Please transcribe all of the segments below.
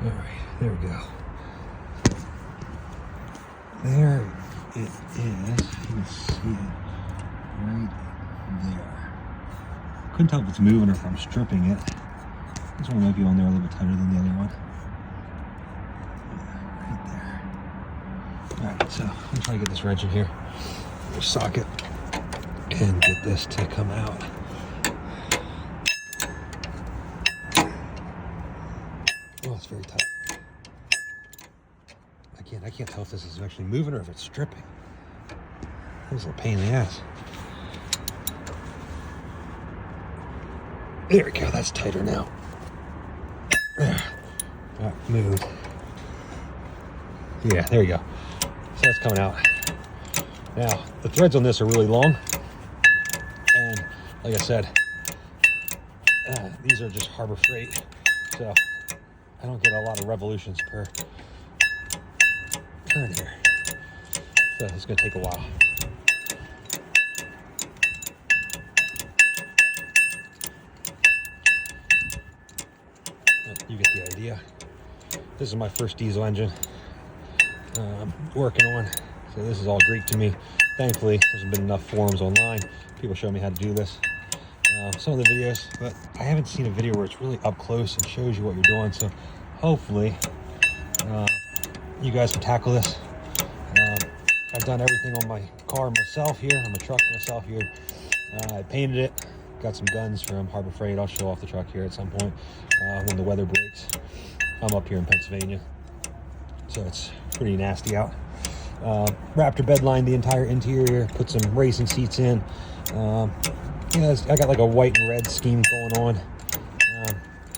All right, there we go. There it is. You can see it right there. Couldn't tell if it's moving or if I'm stripping it. This one might be on there a little bit tighter than the other one. Yeah, right there. All right, so I'm gonna try to get this wrench in here, the socket, and get this to come out. Oh, it's very tight. I can't tell if this is actually moving or if it's stripping. This is a pain in the ass. There we go, that's tighter now. There. All right, move. Yeah, there we go. So that's coming out. Now, the threads on this are really long. And like I said, these are just Harbor Freight. So I don't get a lot of revolutions per turn here. So it's gonna take a while. You get the idea. This is my first diesel engine working on, so this is all Greek to me. Thankfully, there's been enough forums online. People show me how to do this. Some of the videos, but I haven't seen a video where it's really up close and shows you what you're doing. So hopefully you guys can tackle this. I've done everything on my car myself here, on my truck myself here. I painted it, got some guns from Harbor Freight. I'll show off the truck here at some point when the weather breaks. I'm up here in Pennsylvania, so it's pretty nasty out. Raptor bed lined the entire interior, put some racing seats in. I got like a white and red scheme going on.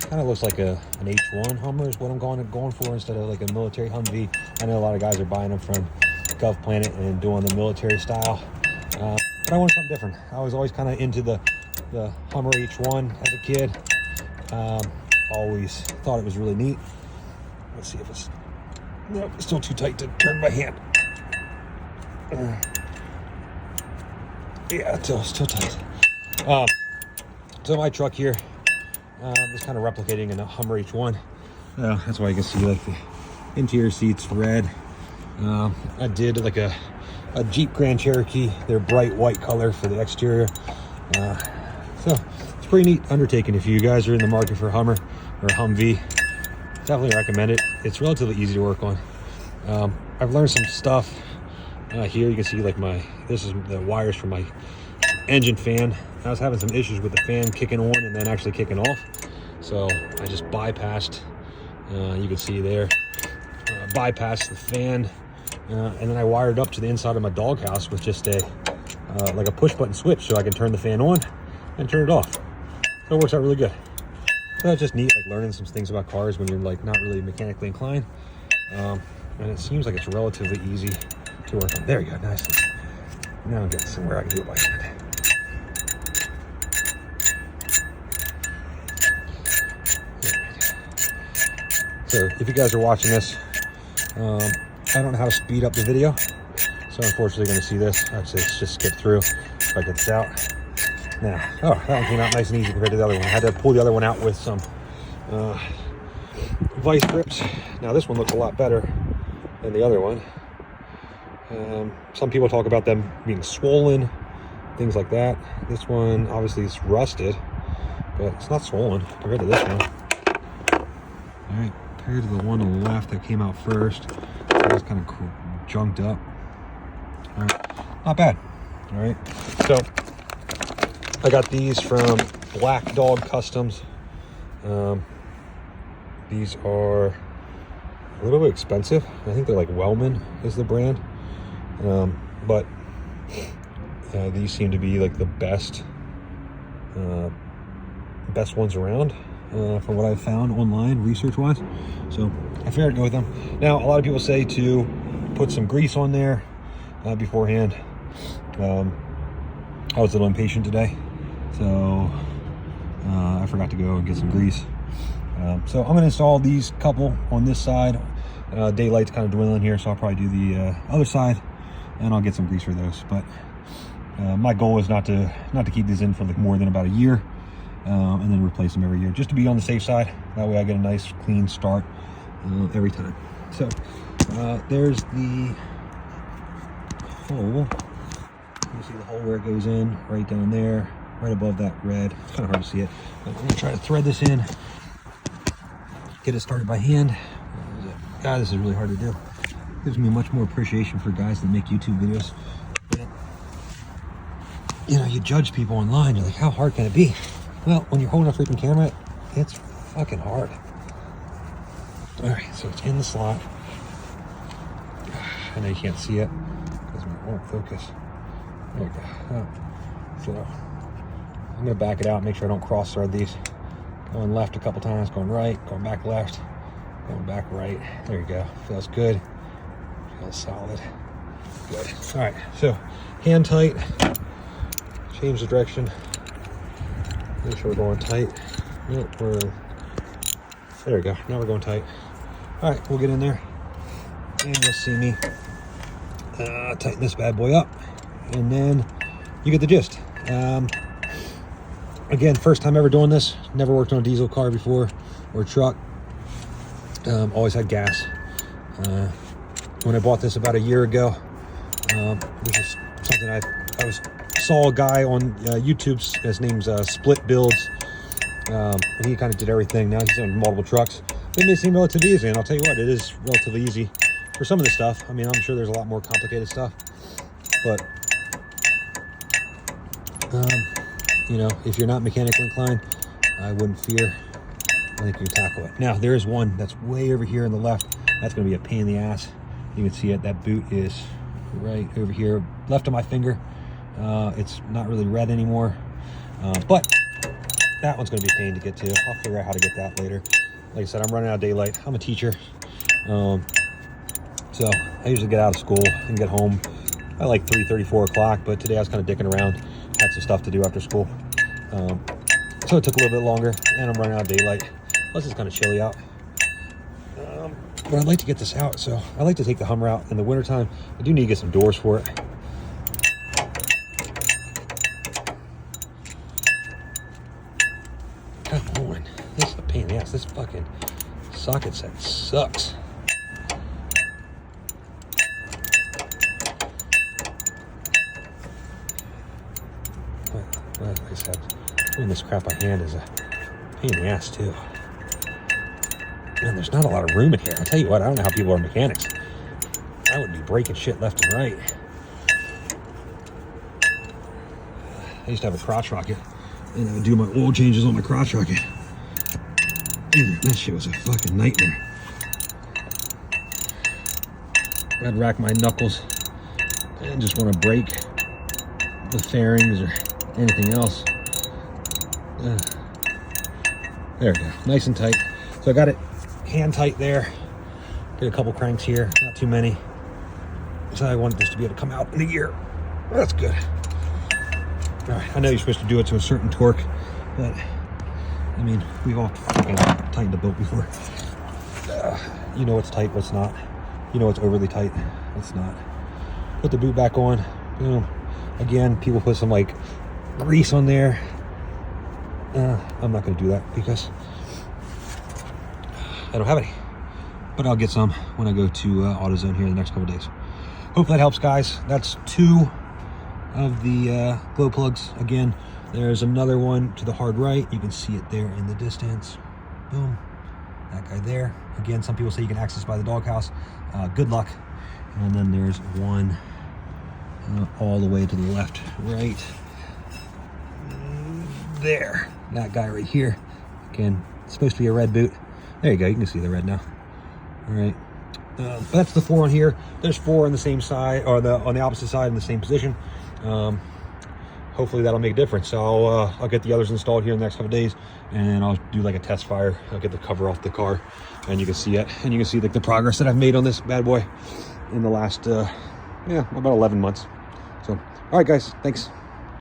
Kind of looks like an H1 Hummer is what I'm going for instead of like a military Humvee. I know a lot of guys are buying them from Gulf Planet and doing the military style, but I wanted something different. I was always kind of into the Hummer H1 as a kid. Always thought it was really neat. Let's see if it's, nope, it's still too tight to turn my hand. Yeah, it's still tight. So my truck here is kind of replicating a Hummer H1. That's why you can see like the interior seats red. I did like a Jeep Grand Cherokee. They're bright white color for the exterior. So it's a pretty neat undertaking. If you guys are in the market for a Hummer or a Humvee, definitely recommend it. It's relatively easy to work on. I've learned some stuff. Here you can see like this is the wires for my engine fan. I was having some issues with the fan kicking on and then actually kicking off. So I just bypassed, you can see there, bypassed the fan. And then I wired up to the inside of my doghouse with just like a push button switch so I can turn the fan on and turn it off. So it works out really good. So it's just neat, like learning some things about cars when you're like not really mechanically inclined. And it seems like it's relatively easy to work on. There you go, nice. Now I'm getting somewhere I can do it by hand. So if you guys are watching this, I don't know how to speed up the video, so unfortunately you're going to see this. I'd say it's just skip through if I get this out. Now, oh, that one came out nice and easy compared to the other one. I had to pull the other one out with some vice grips. Now this one looks a lot better than the other one. Some people talk about them being swollen, things like that. This one obviously is rusted, but it's not swollen compared to this one. All right, compared to the one on the left that came out first, it was kind of junked up. All right, not bad. All right, so I got these from Black Dog Customs. These are a little bit expensive. I think they're like Wellman is the brand. But these seem to be like the best ones around from what I've found online research wise. So I figured I'd go with them. Now a lot of people say to put some grease on there beforehand. I was a little impatient today, so I forgot to go and get some grease. So I'm going to install these couple on this side. Daylight's kind of dwindling here, so I'll probably do the other side, and I'll get some grease for those. But my goal is not to keep these in for like more than about a year, and then replace them every year, just to be on the safe side. That way I get a nice clean start every time. So there's the hole. You see the hole where it goes in, right down there, right above that red. It's kind of hard to see it, but I'm gonna try to thread this in, get it started by hand. God, this is really hard to do. Gives me much more appreciation for guys that make YouTube videos. But, you know, you judge people online, you're like, how hard can it be? Well, when you're holding a freaking camera, it's fucking hard. All right, so it's in the slot. I know you can't see it because it won't focus. There we go. Oh. So I'm gonna back it out, make sure I don't cross thread these. Going left a couple times, going right, going back left, going back right. There you go. Feels good. Feels solid. Good. All right. So hand tight. Change the direction. Make sure we're going tight. Nope, there we go. Now we're going tight. All right, we'll get in there, and you'll see me tighten this bad boy up, and then you get the gist. Again, first time ever doing this. Never worked on a diesel car before or truck. Always had gas. When I bought this about a year ago, this is something I saw a guy on YouTube. His name's Split Builds, and he kind of did everything. Now he's on multiple trucks. It may seem relatively easy, and I'll tell you what, it is relatively easy for some of the stuff. I mean, I'm sure there's a lot more complicated stuff, but you know, if you're not mechanically inclined, I wouldn't fear. I think you can tackle it. Now, there is one that's way over here on the left. That's going to be a pain in the ass. You can see it. That boot is right over here, left of my finger. It's not really red anymore, but that one's going to be a pain to get to. I'll figure out how to get that later. Like I said, I'm running out of daylight. I'm a teacher, so I usually get out of school and get home at like 3:30, 4 o'clock. But today I was kind of dicking around. Had some stuff to do after school, so it took a little bit longer, and I'm running out of daylight. Plus, it's kind of chilly out. But I'd like to get this out, so I like to take the Hummer out in the wintertime. I do need to get some doors for it. Come on, this is a pain in the ass. This fucking socket set sucks. Like I said, doing this crap by hand is a pain in the ass too. Man, there's not a lot of room in here. I'll tell you what, I don't know how people are mechanics. I would be breaking shit left and right. I used to have a crotch rocket, and I would do my oil changes on my crotch rocket. Man, that shit was a fucking nightmare. I'd rack my knuckles and just want to break the fairings or anything else. There we go, nice and tight. So I got it hand tight there. Did a couple cranks here, not too many. So I wanted this to be able to come out in a year. That's good. All right, I know you're supposed to do it to a certain torque, but I mean, we've all fucking tightened a boat before. You know what's tight, what's not. You know what's overly tight, what's not. Put the boot back on. Boom. Again, people put some like grease on there. I'm not going to do that because I don't have any, but I'll get some when I go to AutoZone here in the next couple days. Hope that helps, guys. That's 2 of the glow plugs. Again, there's another one to the hard right. You can see it there in the distance. Boom, that guy there. Again, some people say you can access by the doghouse. Good luck. And then there's one all the way to the left, right there. That guy right here. Again, it's supposed to be a red boot. There you go, you can see the red now. All right, but that's the 4 on here. There's 4 on the same side, or on the opposite side in the same position. Hopefully that'll make a difference. So I'll get the others installed here in the next couple of days, and I'll do like a test fire. I'll get the cover off the car, and you can see it, and you can see like the progress that I've made on this bad boy in the last, yeah, about 11 months. So, all right, guys, thanks.